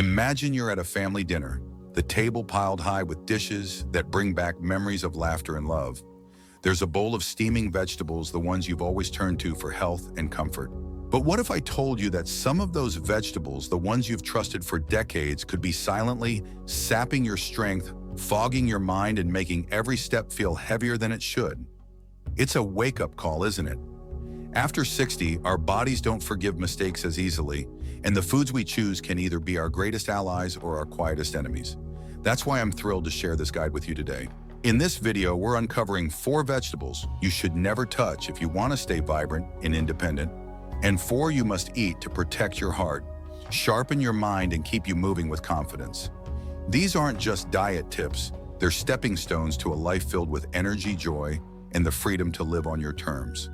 Imagine you're at a family dinner, the table piled high with dishes that bring back memories of laughter and love. There's a bowl of steaming vegetables, the ones you've always turned to for health and comfort. But what if I told you that some of those vegetables, the ones you've trusted for decades, could be silently sapping your strength, fogging your mind, and making every step feel heavier than it should? It's a wake-up call, isn't it? After 60, our bodies don't forgive mistakes as easily, and the foods we choose can either be our greatest allies or our quietest enemies. That's why I'm thrilled to share this guide with you today. In this video, we're uncovering 4 vegetables you should never touch if you want to stay vibrant and independent, and 4 you must eat to protect your heart, sharpen your mind, and keep you moving with confidence. These aren't just diet tips, they're stepping stones to a life filled with energy, joy, and the freedom to live on your terms.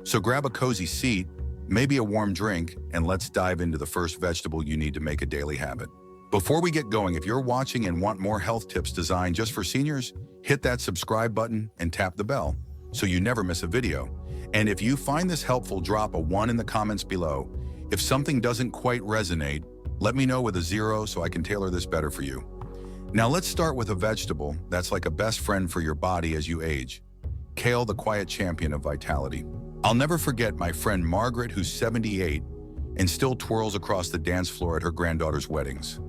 So grab a cozy seat, maybe a warm drink, and let's dive into the first vegetable you need to make a daily habit. Before we get going, if you're watching and want more health tips designed just for seniors, hit that subscribe button and tap the bell so you never miss a video. And if you find this helpful, drop a 1 in the comments below. If something doesn't quite resonate, let me know with a 0 so I can tailor this better for you. Now let's start with a vegetable that's like a best friend for your body as you age. Kale, the quiet champion of vitality. I'll never forget my friend Margaret, who's 78 and still twirls across the dance floor at her granddaughter's weddings,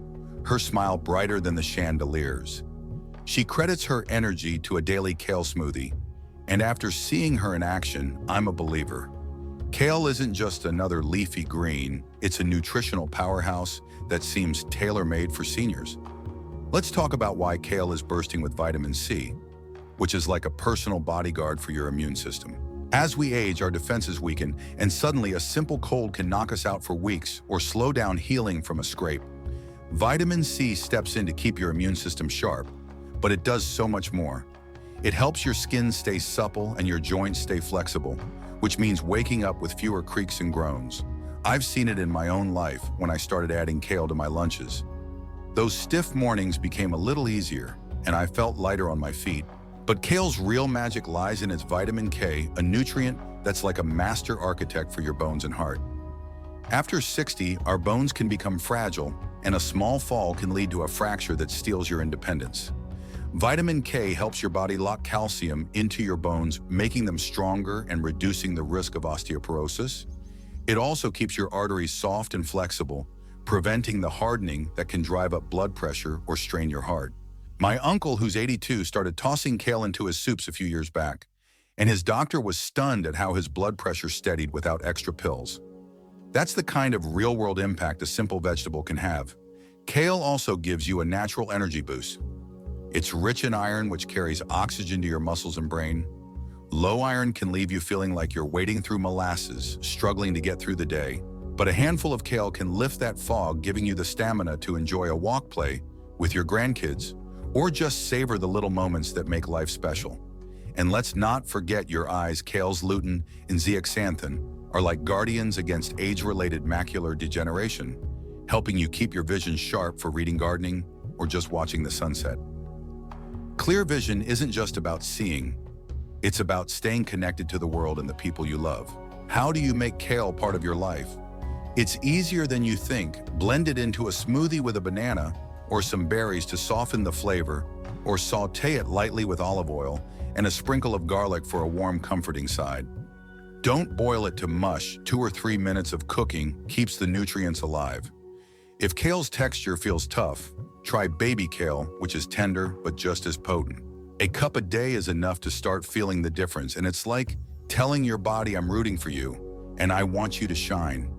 her smile brighter than the chandeliers. She credits her energy to a daily kale smoothie, and after seeing her in action, I'm a believer. Kale isn't just another leafy green, it's a nutritional powerhouse that seems tailor-made for seniors. Let's talk about why kale is bursting with vitamin C, which is like a personal bodyguard for your immune system. As we age, our defenses weaken, and suddenly a simple cold can knock us out for weeks or slow down healing from a scrape. Vitamin C steps in to keep your immune system sharp, but it does so much more. It helps your skin stay supple and your joints stay flexible, which means waking up with fewer creaks and groans. I've seen it in my own life when I started adding kale to my lunches. Those stiff mornings became a little easier, and I felt lighter on my feet. But kale's real magic lies in its vitamin K, a nutrient that's like a master architect for your bones and heart. After 60, our bones can become fragile, and a small fall can lead to a fracture that steals your independence. Vitamin K helps your body lock calcium into your bones, making them stronger and reducing the risk of osteoporosis. It also keeps your arteries soft and flexible, preventing the hardening that can drive up blood pressure or strain your heart. My uncle, who's 82, started tossing kale into his soups a few years back, and his doctor was stunned at how his blood pressure steadied without extra pills. That's the kind of real-world impact a simple vegetable can have. Kale also gives you a natural energy boost. It's rich in iron, which carries oxygen to your muscles and brain. Low iron can leave you feeling like you're wading through molasses, struggling to get through the day. But a handful of kale can lift that fog, giving you the stamina to enjoy a walk play with your grandkids, or just savor the little moments that make life special. And let's not forget your eyes. Kale's lutein and zeaxanthin are like guardians against age-related macular degeneration, helping you keep your vision sharp for reading, gardening, or just watching the sunset. Clear vision isn't just about seeing, it's about staying connected to the world and the people you love. How do you make kale part of your life? It's easier than you think. Blend it into a smoothie with a banana or some berries to soften the flavor, or saute it lightly with olive oil and a sprinkle of garlic for a warm, comforting side. Don't boil it to mush. 2 or 3 minutes of cooking keeps the nutrients alive. If kale's texture feels tough, try baby kale, which is tender but just as potent. A cup a day is enough to start feeling the difference, and it's like telling your body, I'm rooting for you, and I want you to shine.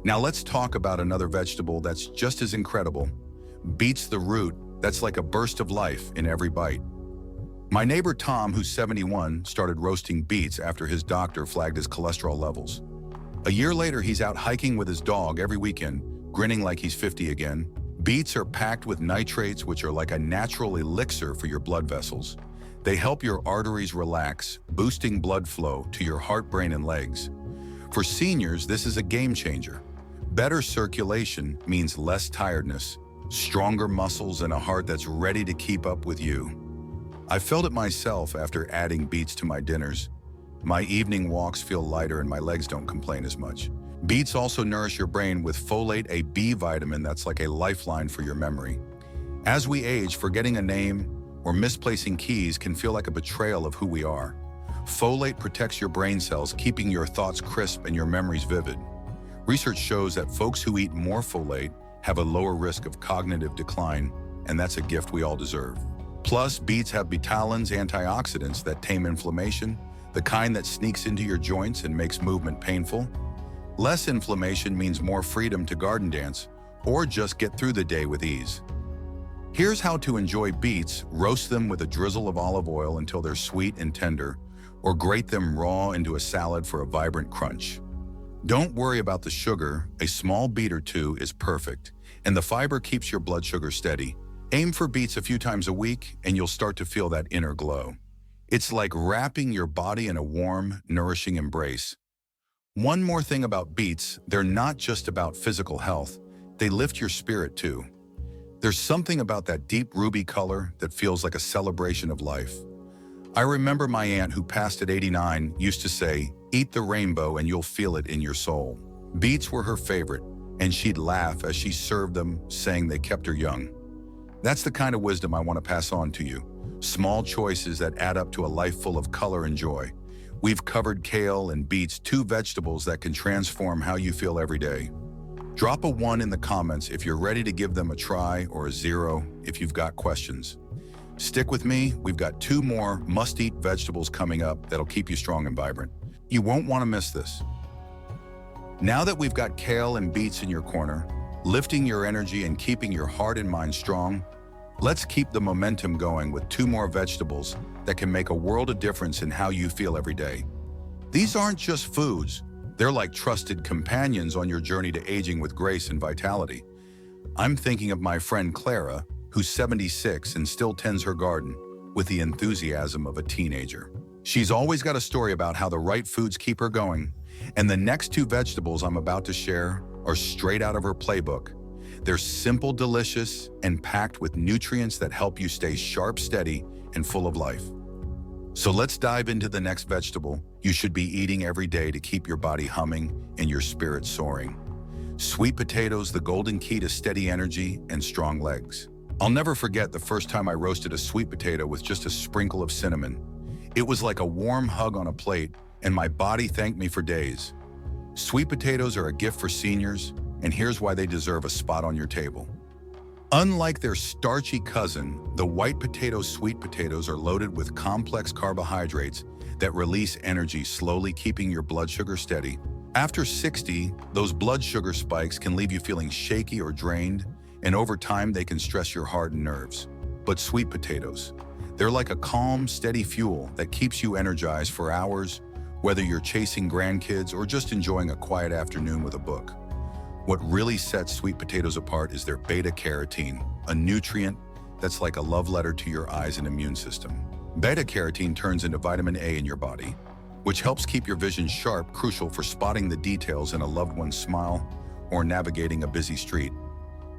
Now let's talk about another vegetable that's just as incredible. Beets, the root that's like a burst of life in every bite. My neighbor Tom, who's 71, started roasting beets after his doctor flagged his cholesterol levels. A year later, he's out hiking with his dog every weekend, grinning like he's 50 again. Beets are packed with nitrates, which are like a natural elixir for your blood vessels. They help your arteries relax, boosting blood flow to your heart, brain, and legs. For seniors, this is a game changer. Better circulation means less tiredness, stronger muscles, and a heart that's ready to keep up with you. I felt it myself after adding beets to my dinners. My evening walks feel lighter and my legs don't complain as much. Beets also nourish your brain with folate, a B vitamin that's like a lifeline for your memory. As we age, forgetting a name or misplacing keys can feel like a betrayal of who we are. Folate protects your brain cells, keeping your thoughts crisp and your memories vivid. Research shows that folks who eat more folate have a lower risk of cognitive decline, and that's a gift we all deserve. Plus, beets have betalains, antioxidants that tame inflammation, the kind that sneaks into your joints and makes movement painful. Less inflammation means more freedom to garden dance or just get through the day with ease. Here's how to enjoy beets: roast them with a drizzle of olive oil until they're sweet and tender, or grate them raw into a salad for a vibrant crunch. Don't worry about the sugar, a small beet or two is perfect, and the fiber keeps your blood sugar steady. Aim for beets a few times a week, and you'll start to feel that inner glow. It's like wrapping your body in a warm, nourishing embrace. One more thing about beets: they're not just about physical health, they lift your spirit too. There's something about that deep ruby color that feels like a celebration of life. I remember my aunt, who passed at 89, used to say, "Eat the rainbow and you'll feel it in your soul." Beets were her favorite, and she'd laugh as she served them, saying they kept her young. That's the kind of wisdom I want to pass on to you. Small choices that add up to a life full of color and joy. We've covered kale and beets, two vegetables that can transform how you feel every day. Drop a 1 in the comments if you're ready to give them a try, or a 0 if you've got questions. Stick with me, we've got 2 more must-eat vegetables coming up that'll keep you strong and vibrant. You won't want to miss this. Now that we've got kale and beets in your corner, lifting your energy and keeping your heart and mind strong, let's keep the momentum going with 2 more vegetables that can make a world of difference in how you feel every day. These aren't just foods, they're like trusted companions on your journey to aging with grace and vitality. I'm thinking of my friend Clara, who's 76 and still tends her garden with the enthusiasm of a teenager. She's always got a story about how the right foods keep her going, and the next 2 vegetables I'm about to share are straight out of her playbook. They're simple, delicious, and packed with nutrients that help you stay sharp, steady, and full of life. So let's dive into the next vegetable you should be eating every day to keep your body humming and your spirit soaring. Sweet potatoes, the golden key to steady energy and strong legs. I'll never forget the first time I roasted a sweet potato with just a sprinkle of cinnamon. It was like a warm hug on a plate, and my body thanked me for days. Sweet potatoes are a gift for seniors, and here's why they deserve a spot on your table. Unlike their starchy cousin, the white potato sweet potatoes are loaded with complex carbohydrates that release energy, slowly keeping your blood sugar steady. After 60, those blood sugar spikes can leave you feeling shaky or drained, and over time they can stress your heart and nerves. But sweet potatoes, they're like a calm, steady fuel that keeps you energized for hours, whether you're chasing grandkids or just enjoying a quiet afternoon with a book. What really sets sweet potatoes apart is their beta-carotene, a nutrient that's like a love letter to your eyes and immune system. Beta-carotene turns into vitamin A in your body, which helps keep your vision sharp, crucial for spotting the details in a loved one's smile or navigating a busy street.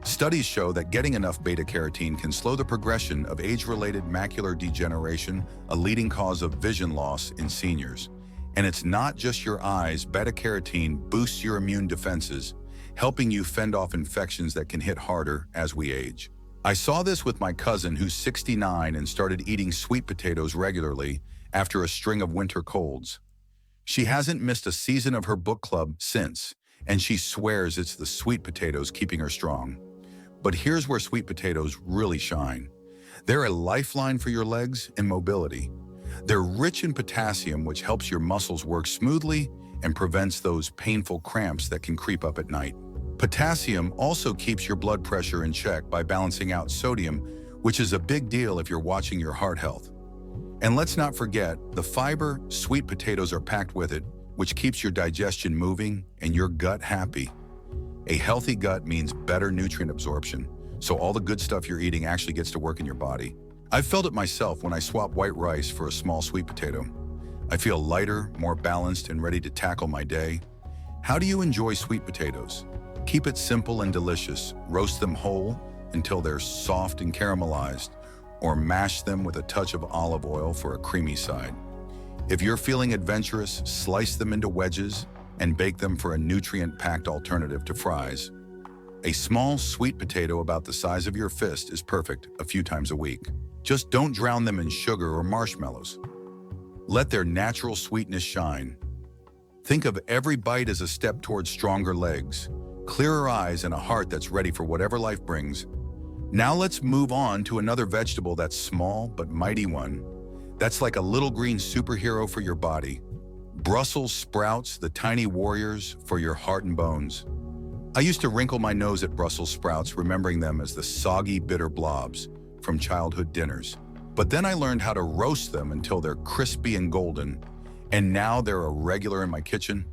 Studies show that getting enough beta-carotene can slow the progression of age-related macular degeneration, a leading cause of vision loss in seniors. And it's not just your eyes. Beta-carotene boosts your immune defenses, helping you fend off infections that can hit harder as we age. I saw this with my cousin, who's 69 and started eating sweet potatoes regularly after a string of winter colds. She hasn't missed a season of her book club since, and she swears it's the sweet potatoes keeping her strong. But here's where sweet potatoes really shine. They're a lifeline for your legs and mobility. They're rich in potassium, which helps your muscles work smoothly and prevents those painful cramps that can creep up at night. Potassium also keeps your blood pressure in check by balancing out sodium, which is a big deal if you're watching your heart health. And let's not forget the fiber sweet potatoes are packed with it, which keeps your digestion moving and your gut happy. A healthy gut means better nutrient absorption, so all the good stuff you're eating actually gets to work in your body. I've felt it myself when I swap white rice for a small sweet potato. I feel lighter, more balanced, and ready to tackle my day. How do you enjoy sweet potatoes? Keep it simple and delicious. Roast them whole until they're soft and caramelized, or mash them with a touch of olive oil for a creamy side. If you're feeling adventurous, slice them into wedges and bake them for a nutrient-packed alternative to fries. A small sweet potato about the size of your fist is perfect a few times a week. Just don't drown them in sugar or marshmallows. Let their natural sweetness shine. Think of every bite as a step towards stronger legs, clearer eyes, and a heart that's ready for whatever life brings. Now let's move on to another vegetable that's small but mighty one. That's like a little green superhero for your body. Brussels sprouts, the tiny warriors for your heart and bones. I used to wrinkle my nose at Brussels sprouts, remembering them as the soggy, bitter blobs from childhood dinners. But then I learned how to roast them until they're crispy and golden, and now they're a regular in my kitchen.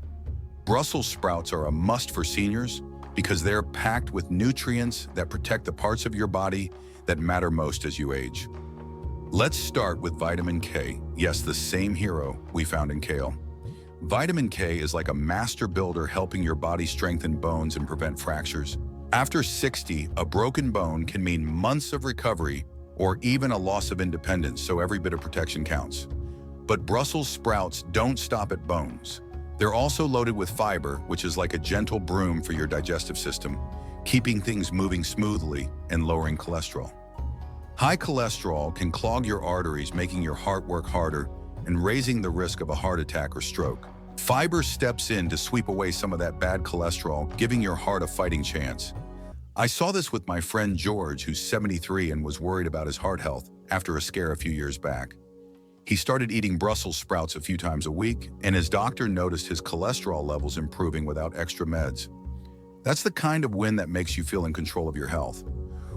Brussels sprouts are a must for seniors because they're packed with nutrients that protect the parts of your body that matter most as you age. Let's start with vitamin K. Yes, the same hero we found in kale. Vitamin K is like a master builder, helping your body strengthen bones and prevent fractures. After 60, a broken bone can mean months of recovery or even a loss of independence, so every bit of protection counts. But Brussels sprouts don't stop at bones. They're also loaded with fiber, which is like a gentle broom for your digestive system, keeping things moving smoothly and lowering cholesterol. High cholesterol can clog your arteries, making your heart work harder and raising the risk of a heart attack or stroke. Fiber steps in to sweep away some of that bad cholesterol, giving your heart a fighting chance. I saw this with my friend George, who's 73 and was worried about his heart health after a scare a few years back. He started eating Brussels sprouts a few times a week, and his doctor noticed his cholesterol levels improving without extra meds. That's the kind of win that makes you feel in control of your health.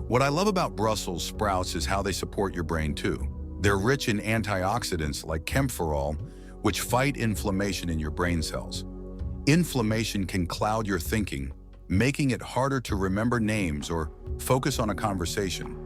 What I love about Brussels sprouts is how they support your brain too. They're rich in antioxidants like camphorol, which fight inflammation in your brain cells. Inflammation can cloud your thinking, making it harder to remember names or focus on a conversation.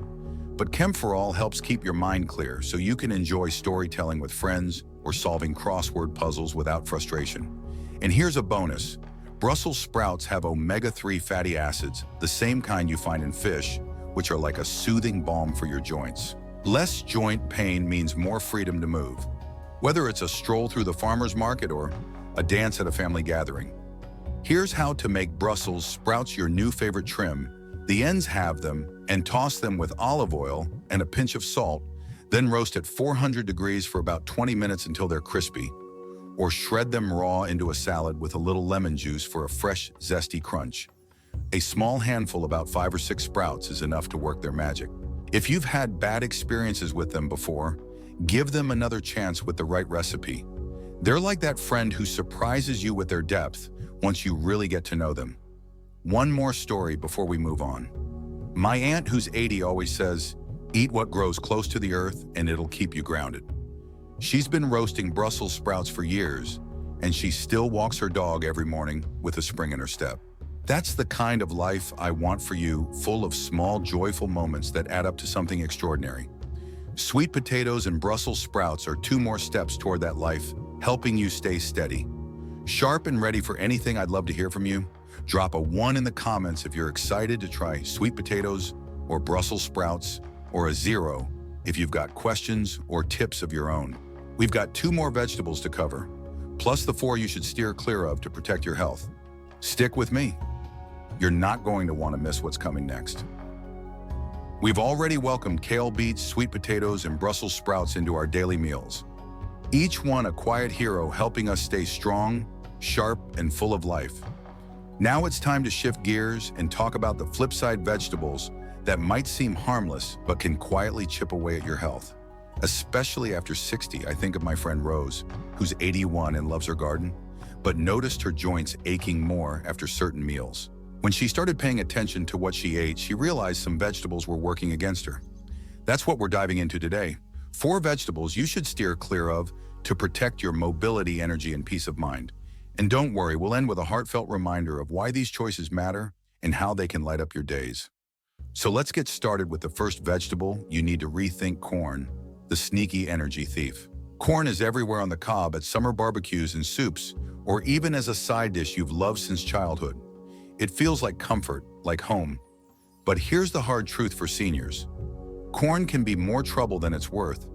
But camphorol helps keep your mind clear so you can enjoy storytelling with friends or solving crossword puzzles without frustration. And here's a bonus. Brussels sprouts have omega-3 fatty acids, the same kind you find in fish, which are like a soothing balm for your joints. Less joint pain means more freedom to move, whether it's a stroll through the farmer's market or a dance at a family gathering. Here's how to make Brussels sprouts your new favorite trim. The ends halve them and toss them with olive oil and a pinch of salt, then roast at 400 degrees for about 20 minutes until they're crispy, or shred them raw into a salad with a little lemon juice for a fresh, zesty crunch. A small handful, about 5 or 6 sprouts, is enough to work their magic. If you've had bad experiences with them before, give them another chance with the right recipe. They're like that friend who surprises you with their depth once you really get to know them. One more story before we move on. My aunt, who's 80, always says, "Eat what grows close to the earth and it'll keep you grounded." She's been roasting Brussels sprouts for years, and she still walks her dog every morning with a spring in her step. That's the kind of life I want for you, full of small, joyful moments that add up to something extraordinary. Sweet potatoes and Brussels sprouts are 2 more steps toward that life, helping you stay steady. Sharp and ready for anything. I'd love to hear from you. Drop a 1 in the comments if you're excited to try sweet potatoes or Brussels sprouts, or a 0 if you've got questions or tips of your own. We've got 2 more vegetables to cover, plus the 4 you should steer clear of to protect your health. Stick with me. You're not going to want to miss what's coming next. We've already welcomed kale, beets, sweet potatoes, and Brussels sprouts into our daily meals. Each one a quiet hero, helping us stay strong, sharp, and full of life. Now it's time to shift gears and talk about the flip side: vegetables that might seem harmless but can quietly chip away at your health. Especially after 60, I think of my friend Rose, who's 81 and loves her garden, but noticed her joints aching more after certain meals. When she started paying attention to what she ate, she realized some vegetables were working against her. That's what we're diving into today. 4 vegetables you should steer clear of to protect your mobility, energy, and peace of mind. And don't worry, we'll end with a heartfelt reminder of why these choices matter and how they can light up your days. So let's get started with the first vegetable you need to rethink: corn, the sneaky energy thief. Corn is everywhere on the cob, at summer barbecues and soups, or even as a side dish you've loved since childhood. It feels like comfort, like home. But here's the hard truth for seniors. Corn can be more trouble than it's worth.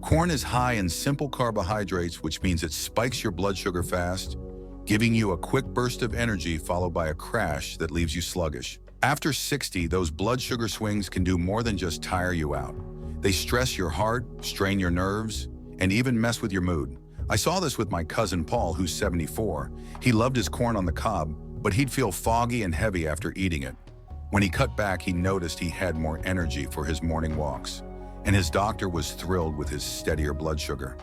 Corn is high in simple carbohydrates, which means it spikes your blood sugar fast, giving you a quick burst of energy followed by a crash that leaves you sluggish. After 60, those blood sugar swings can do more than just tire you out. They stress your heart, strain your nerves, and even mess with your mood. I saw this with my cousin Paul, who's 74. He loved his corn on the cob, but he'd feel foggy and heavy after eating it. When he cut back, he noticed he had more energy for his morning walks, and his doctor was thrilled with his steadier blood sugar.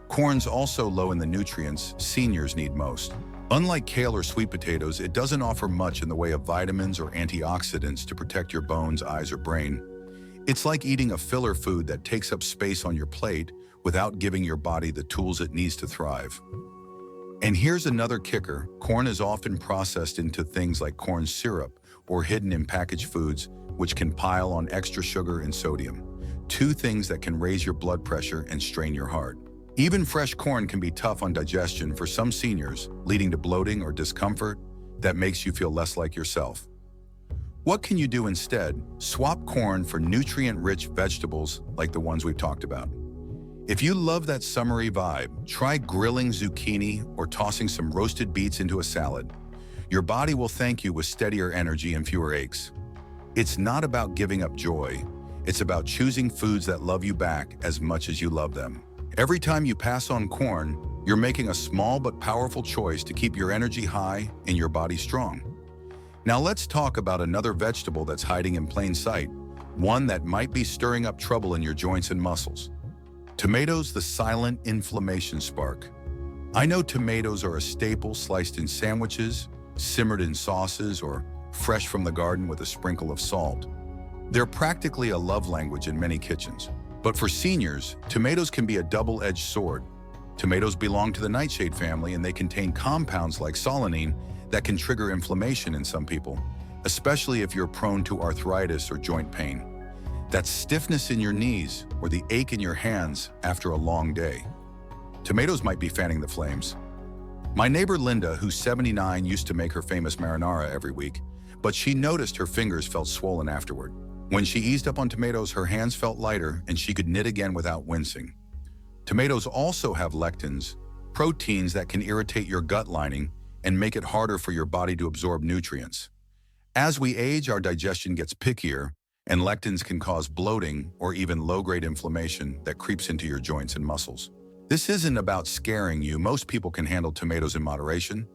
Corn's also low in the nutrients seniors need most. Unlike kale or sweet potatoes, it doesn't offer much in the way of vitamins or antioxidants to protect your bones, eyes, or brain. It's like eating a filler food that takes up space on your plate without giving your body the tools it needs to thrive. And here's another kicker. Corn is often processed into things like corn syrup or hidden in packaged foods, which can pile on extra sugar and sodium, two things that can raise your blood pressure and strain your heart. Even fresh corn can be tough on digestion for some seniors, leading to bloating or discomfort that makes you feel less like yourself. What can you do instead? Swap corn for nutrient-rich vegetables like the ones we've talked about. If you love that summery vibe, try grilling zucchini or tossing some roasted beets into a salad. Your body will thank you with steadier energy and fewer aches. It's not about giving up joy. It's about choosing foods that love you back as much as you love them. Every time you pass on corn, you're making a small but powerful choice to keep your energy high and your body strong. Now let's talk about another vegetable that's hiding in plain sight, one that might be stirring up trouble in your joints and muscles. Tomatoes, the silent inflammation spark. I know tomatoes are a staple, sliced in sandwiches, simmered in sauces, or fresh from the garden with a sprinkle of salt. They're practically a love language in many kitchens. But for seniors, tomatoes can be a double-edged sword. Tomatoes belong to the nightshade family, and they contain compounds like solanine that can trigger inflammation in some people, especially if you're prone to arthritis or joint pain. That stiffness in your knees or the ache in your hands after a long day. Tomatoes might be fanning the flames. My neighbor Linda, who's 79, used to make her famous marinara every week, but she noticed her fingers felt swollen afterward. When she eased up on tomatoes, her hands felt lighter and she could knit again without wincing. Tomatoes also have lectins, proteins that can irritate your gut lining and make it harder for your body to absorb nutrients. As we age, our digestion gets pickier, and lectins can cause bloating or even low-grade inflammation that creeps into your joints and muscles. This isn't about scaring you. Most people can handle tomatoes in moderation.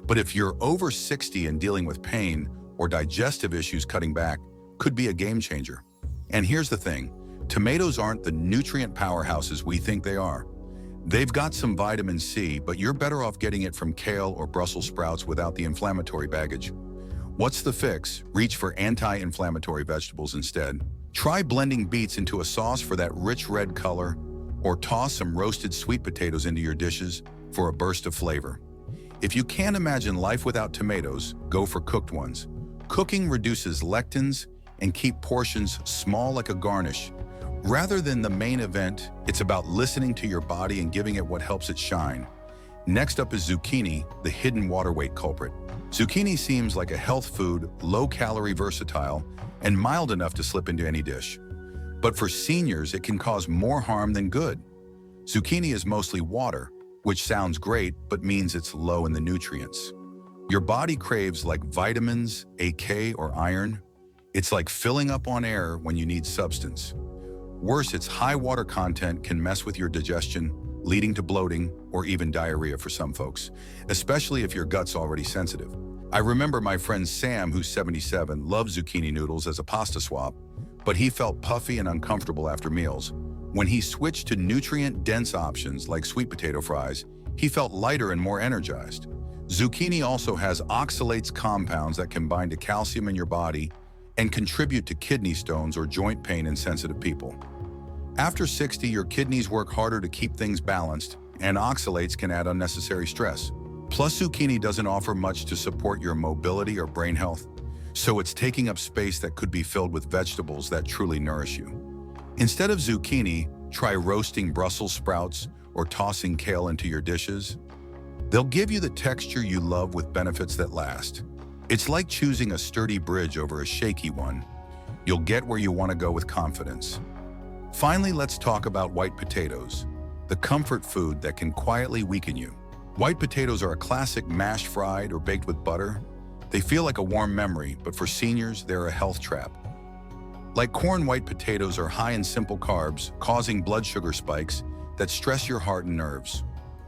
But if you're over 60 and dealing with pain or digestive issues, cutting back could be a game changer. And here's the thing, tomatoes aren't the nutrient powerhouses we think they are. They've got some vitamin C, but you're better off getting it from kale or Brussels sprouts without the inflammatory baggage. What's the fix? Reach for anti-inflammatory vegetables instead. Try blending beets into a sauce for that rich red color, or toss some roasted sweet potatoes into your dishes for a burst of flavor. If you can't imagine life without tomatoes, go for cooked ones. Cooking reduces lectins and keep portions small like a garnish. Rather than the main event, it's about listening to your body and giving it what helps it shine. Next up is zucchini, the hidden water weight culprit. Zucchini seems like a health food, low-calorie, versatile, and mild enough to slip into any dish. But for seniors, it can cause more harm than good. Zucchini is mostly water, which sounds great, but means it's low in the nutrients your body craves, like vitamins, AK, or iron. It's like filling up on air when you need substance. Worse, its high water content can mess with your digestion, leading to bloating or even diarrhea for some folks, especially if your gut's already sensitive. I remember my friend Sam, who's 77, loves zucchini noodles as a pasta swap, but he felt puffy and uncomfortable after meals. When he switched to nutrient-dense options like sweet potato fries, he felt lighter and more energized. Zucchini also has oxalates compounds that can bind to calcium in your body and contribute to kidney stones or joint pain in sensitive people. After 60, your kidneys work harder to keep things balanced, and oxalates can add unnecessary stress. Plus, zucchini doesn't offer much to support your mobility or brain health, so it's taking up space that could be filled with vegetables that truly nourish you. Instead of zucchini, try roasting Brussels sprouts or tossing kale into your dishes. They'll give you the texture you love with benefits that last. It's like choosing a sturdy bridge over a shaky one. You'll get where you want to go with confidence. Finally, let's talk about white potatoes, the comfort food that can quietly weaken you. White potatoes are a classic mashed, fried, or baked with butter. They feel like a warm memory, but for seniors, they're a health trap. Like corn, white potatoes are high in simple carbs, causing blood sugar spikes that stress your heart and nerves.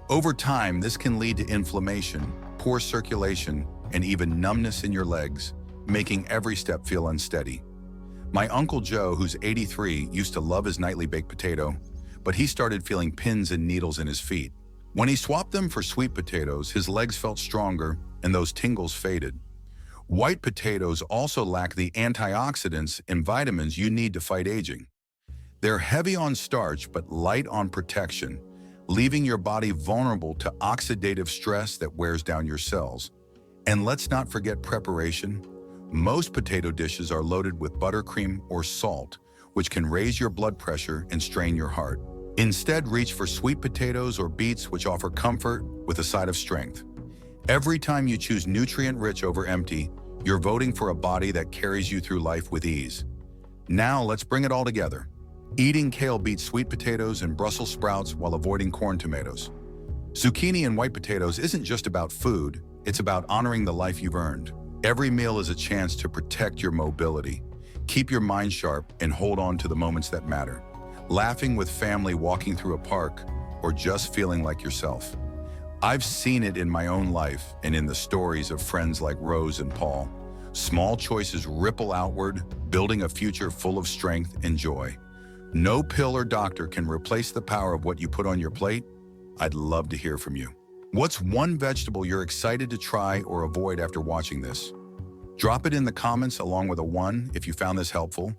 Over time, this can lead to inflammation, poor circulation, and even numbness in your legs, making every step feel unsteady. My Uncle Joe, who's 83, used to love his nightly baked potato, but he started feeling pins and needles in his feet. When he swapped them for sweet potatoes, his legs felt stronger and those tingles faded. White potatoes also lack the antioxidants and vitamins you need to fight aging. They're heavy on starch but light on protection, leaving your body vulnerable to oxidative stress that wears down your cells. And let's not forget preparation. Most potato dishes are loaded with buttercream or salt, which can raise your blood pressure and strain your heart. Instead, reach for sweet potatoes or beets, which offer comfort with a side of strength. Every time you choose nutrient-rich over empty, you're voting for a body that carries you through life with ease. Now let's bring it all together. Eating kale beats sweet potatoes and Brussels sprouts while avoiding corn tomatoes. Zucchini and white potatoes isn't just about food, it's about honoring the life you've earned. Every meal is a chance to protect your mobility, keep your mind sharp, and hold on to the moments that matter. Laughing with family walking through a park, or just feeling like yourself. I've seen it in my own life and in the stories of friends like Rose and Paul. Small choices ripple outward, building a future full of strength and joy. No pill or doctor can replace the power of what you put on your plate. I'd love to hear from you. What's one vegetable you're excited to try or avoid after watching this? Drop it in the comments along with a 1 if you found this helpful,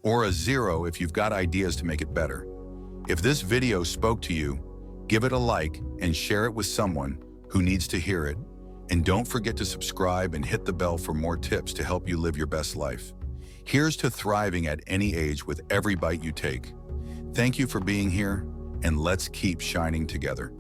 or a 0 if you've got ideas to make it better. If this video spoke to you, give it a like and share it with someone who needs to hear it. And don't forget to subscribe and hit the bell for more tips to help you live your best life. Here's to thriving at any age with every bite you take. Thank you for being here, and let's keep shining together.